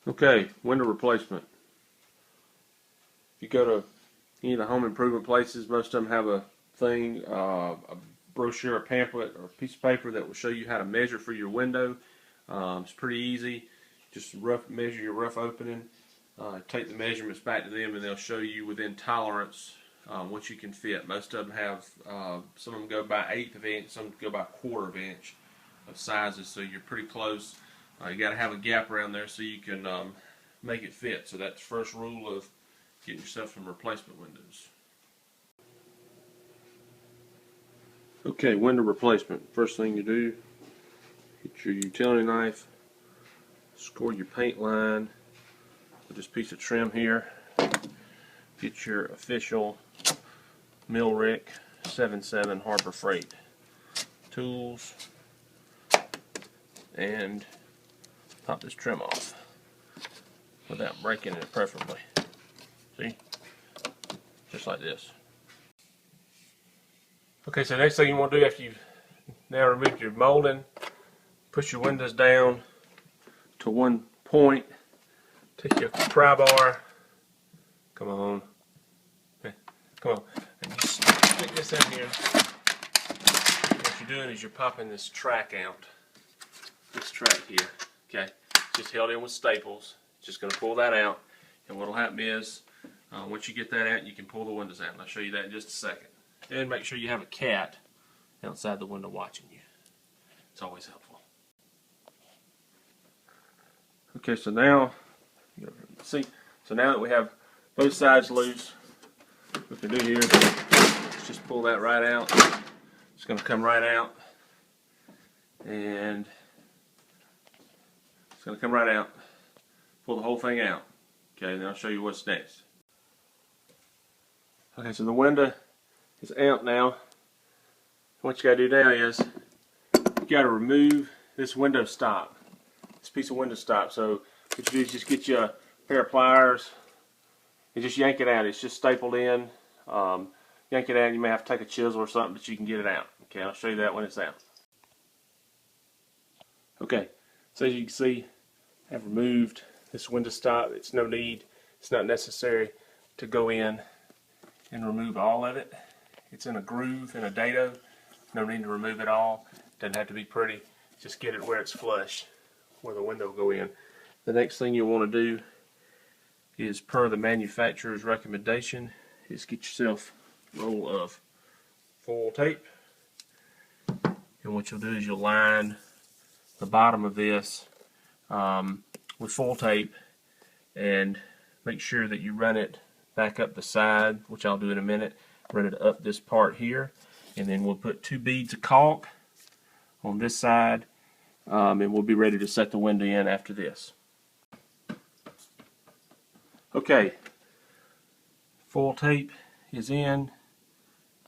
Okay, window replacement. If you go to any of the home improvement places, most of them have a thing, a brochure, a pamphlet, or a piece of paper that will show you how to measure for your window. It's pretty easy. Just measure your rough opening, take the measurements back to them, and they'll show you within tolerance what you can fit. Most of them have, some of them go by 1/8 of an inch, some go by 1/4 of an inch of sizes, so you're pretty close. You got to have a gap around there so you can make it fit. So that's the first rule of getting yourself some replacement windows. Okay, window replacement. First thing you do, get your utility knife, score your paint line with this piece of trim here. Get your official Millrick 7.7 Harbor Freight tools and pop this trim off without breaking it, preferably. See? Just like this. Okay, so next thing you want to do after you've now removed your molding, push your windows down to one point, take your pry bar, come on, and just stick this in here. What you're doing is you're popping this track out, this track here, okay? It's just held in with staples. Just going to pull that out, and what will happen is, once you get that out, you can pull the windows out, and I'll show you that in just a second. And make sure you have a cat outside the window watching you. It's always helpful. Okay, so now, see, so now that we have both sides loose, what we can do here is just pull that right out. It's going to come right out, and it's going to come right out. Pull the whole thing out. Okay, then I'll show you what's next. Okay, so the window is out now. What you got to do now is you got to remove this window stop, this piece of window stop. So what you do is just get you a pair of pliers and just yank it out. It's just stapled in. Yank it out. You may have to take a chisel or something, but you can get it out. Okay, I'll show you that when it's out. Okay, so as you can see, I've removed this window stop. It's no need, it's not necessary to go in and remove all of it. It's in a groove, in a dado. No need to remove it all. Doesn't have to be pretty. Just get it where it's flush, where the window will go in. The next thing you want to do is, per the manufacturer's recommendation, is get yourself a roll of foil tape. And what you'll do is you'll line the bottom of this with foil tape, and make sure that you run it back up the side, which I'll do in a minute. Run it up this part here, and then we'll put 2 beads of caulk on this side, and we'll be ready to set the window in after this. Okay, foil tape is in,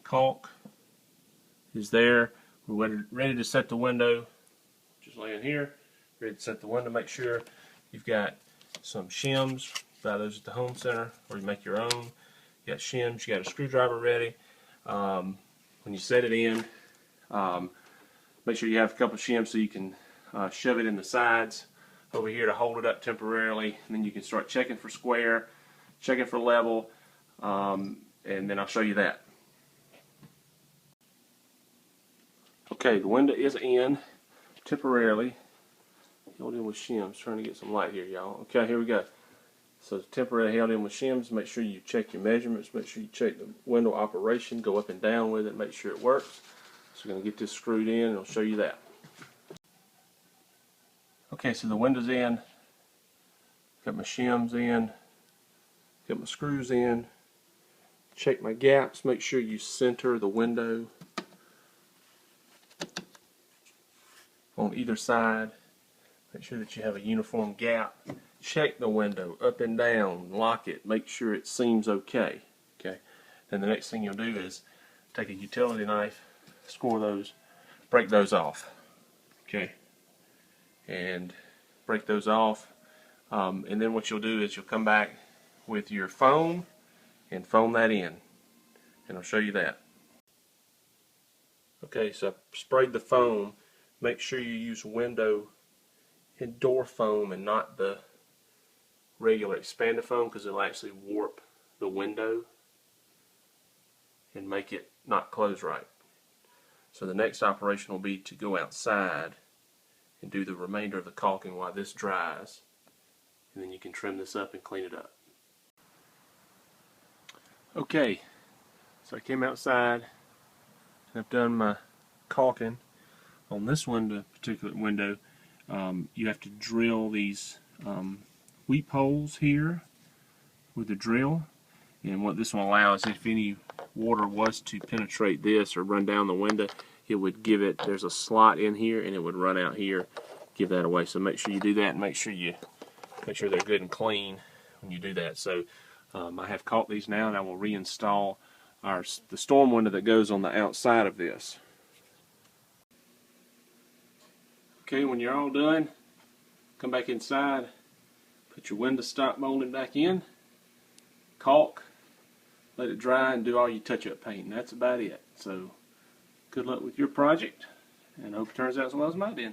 caulk is there. We're ready to set the window. Just laying here, ready to set the window. Make sure you've got some shims. Buy those at the home center, or you make your own. You got shims, you got a screwdriver ready. When you set it in, make sure you have a couple of shims so you can shove it in the sides over here to hold it up temporarily, and then you can start checking for square, checking for level, and then I'll show you that. Okay, the window is in temporarily. Held in with shims. Trying to get some light here, y'all. Okay, here we go. So it's temporarily held in with shims. Make sure you check your measurements. Make sure you check the window operation. Go up and down with it. Make sure it works. So we're going to get this screwed in, and I'll show you that. Okay, so the window's in. Got my shims in. Got my screws in. Check my gaps. Make sure you center the window on either side. Make sure that you have a uniform gap. Check the window up and down, lock it, make sure it seems okay. Okay. Then the next thing you'll do is take a utility knife, score those, break those off. Okay. And break those off. And then what you'll do is you'll come back with your foam and foam that in. And I'll show you that. Okay, so I sprayed the foam. Make sure you use window and door foam and not the regular expandifoam because it'll actually warp the window and make it not close right. So the next operation will be to go outside and do the remainder of the caulking while this dries, and then you can trim this up and clean it up. Okay, so I came outside and I've done my caulking on this particular window. You have to drill these weep holes here with the drill, and what this will allow is if any water was to penetrate this or run down the window, it would give it, there's a slot in here and it would run out here, give that away. So make sure you do that, and make sure they're good and clean when you do that. So I have caulked these now, and I will reinstall the storm window that goes on the outside of this. Okay, when you're all done, come back inside, put your window stop molding back in, caulk, let it dry, and do all your touch-up paint. And that's about it. So good luck with your project, and I hope it turns out as well as mine did.